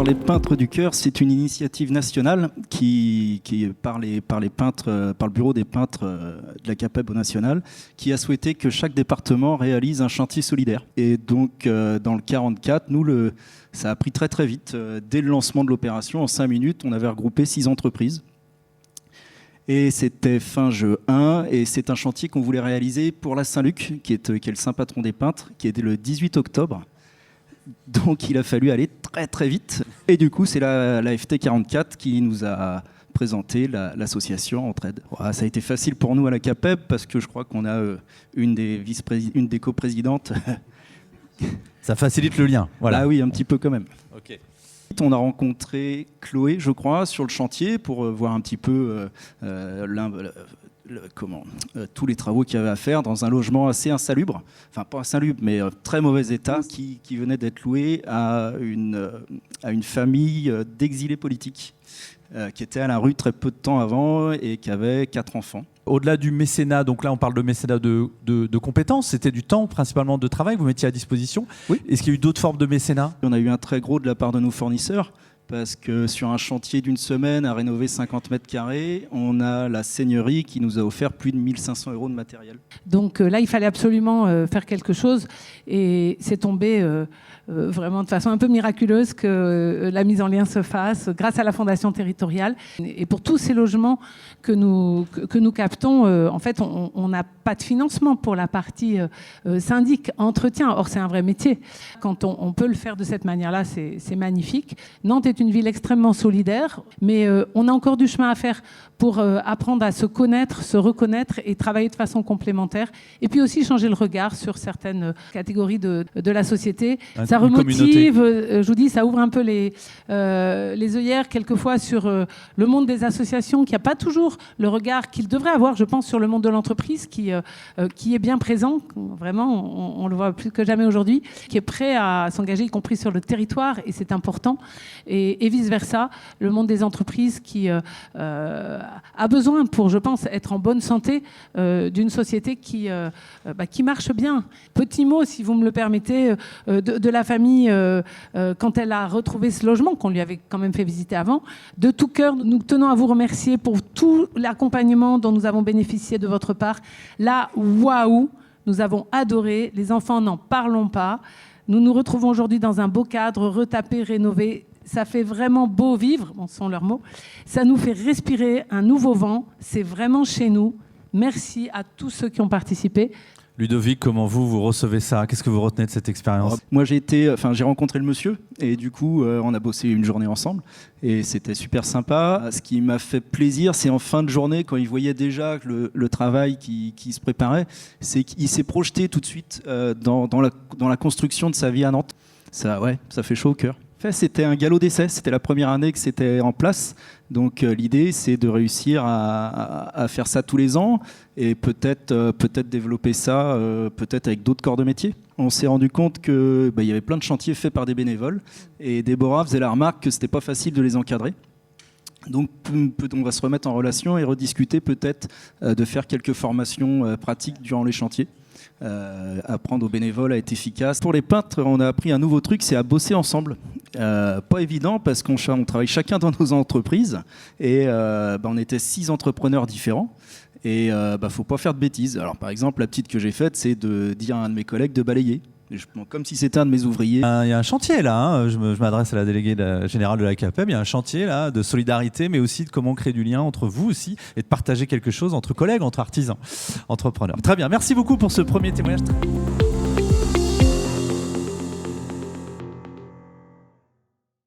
Alors les peintres du cœur, c'est une initiative nationale qui est par le bureau des peintres de la CAPEB au national, qui a souhaité que chaque département réalise un chantier solidaire. Et donc dans le 44, ça a pris très très vite. Dès le lancement de l'opération, en 5 minutes, on avait regroupé 6 entreprises. Et c'était fin juin 1, et c'est un chantier qu'on voulait réaliser pour la Saint-Luc, qui est le saint patron des peintres, qui était le 18 octobre. Donc il a fallu aller très très vite. Et du coup, c'est la FT44 qui nous a présenté l'association Entraide. Voilà, ça a été facile pour nous à la CAPEB, parce que je crois qu'on a une des coprésidentes. Ça facilite le lien. Voilà. Ah oui, un petit peu quand même. Ok. On a rencontré Chloé, je crois, sur le chantier pour voir un petit peu tous les travaux qu'il y avait à faire dans un logement assez insalubre, enfin pas insalubre, mais très mauvais état, qui venait d'être loué à une famille d'exilés politiques qui était à la rue très peu de temps avant et qui avait 4 enfants. Au-delà du mécénat, donc là on parle de mécénat de compétences, c'était du temps principalement de travail que vous mettiez à disposition. Oui. Est-ce qu'il y a eu d'autres formes de mécénat ? On a eu un très gros de la part de nos fournisseurs, parce que sur un chantier d'une semaine à rénover 50 mètres carrés, on a la seigneurie qui nous a offert plus de 1 500 € de matériel. Donc là, il fallait absolument faire quelque chose, et c'est tombé vraiment de façon un peu miraculeuse que la mise en lien se fasse grâce à la Fondation territoriale. Et pour tous ces logements que nous captons, en fait, on n'a pas de financement pour la partie syndic, entretien. Or, c'est un vrai métier. Quand on peut le faire de cette manière-là, c'est magnifique. Nantes est une ville extrêmement solidaire, mais on a encore du chemin à faire pour apprendre à se connaître, se reconnaître et travailler de façon complémentaire. Et puis aussi changer le regard sur certaines catégories de la société. Ça remotive, je vous dis, ça ouvre un peu les œillères quelquefois sur le monde des associations, qui n'a pas toujours le regard qu'il devrait avoir, je pense, sur le monde de l'entreprise, qui est bien présent, vraiment, on le voit plus que jamais aujourd'hui, qui est prêt à s'engager, y compris sur le territoire, et c'est important. Et vice-versa, le monde des entreprises qui a besoin, pour, je pense, être en bonne santé, d'une société qui marche bien. Petit mot, si vous me le permettez, de la famille, quand elle a retrouvé ce logement, qu'on lui avait quand même fait visiter avant. De tout cœur, nous tenons à vous remercier pour tout l'accompagnement dont nous avons bénéficié de votre part. Là, waouh, nous avons adoré. Les enfants, n'en parlons pas. Nous nous retrouvons aujourd'hui dans un beau cadre, retapé, rénové. Ça fait vraiment beau vivre, ce sont leurs mots. Ça nous fait respirer un nouveau vent. C'est vraiment chez nous. Merci à tous ceux qui ont participé. Ludovic, comment vous recevez ça ? Qu'est-ce que vous retenez de cette expérience ? Moi, j'ai rencontré le monsieur, et du coup, on a bossé une journée ensemble, et c'était super sympa. Ce qui m'a fait plaisir, c'est en fin de journée, quand il voyait déjà le travail qui se préparait, c'est qu'il s'est projeté tout de suite dans la construction de sa vie à Nantes. Ça fait chaud au cœur. C'était un galop d'essai, c'était la première année que c'était en place. Donc l'idée, c'est de réussir à faire ça tous les ans et peut-être développer ça peut-être avec d'autres corps de métier. On s'est rendu compte qu'il y avait plein de chantiers faits par des bénévoles, et Déborah faisait la remarque que c'était pas facile de les encadrer. Donc on va se remettre en relation et rediscuter peut-être de faire quelques formations pratiques durant les chantiers. Apprendre aux bénévoles à être efficaces. Pour les peintres, on a appris un nouveau truc, c'est à bosser ensemble. Pas évident, parce qu'on travaille chacun dans nos entreprises, et on était 6 entrepreneurs différents, et faut pas faire de bêtises. Alors par exemple, la petite que j'ai faite, c'est de dire à un de mes collègues de balayer. Comme si c'était un de mes ouvriers. Il y a un chantier là, hein. Je m'adresse à la déléguée générale de la CAPEB, il y a un chantier là de solidarité, mais aussi de comment créer du lien entre vous aussi et de partager quelque chose entre collègues, entre artisans, entrepreneurs. Très bien, merci beaucoup pour ce premier témoignage.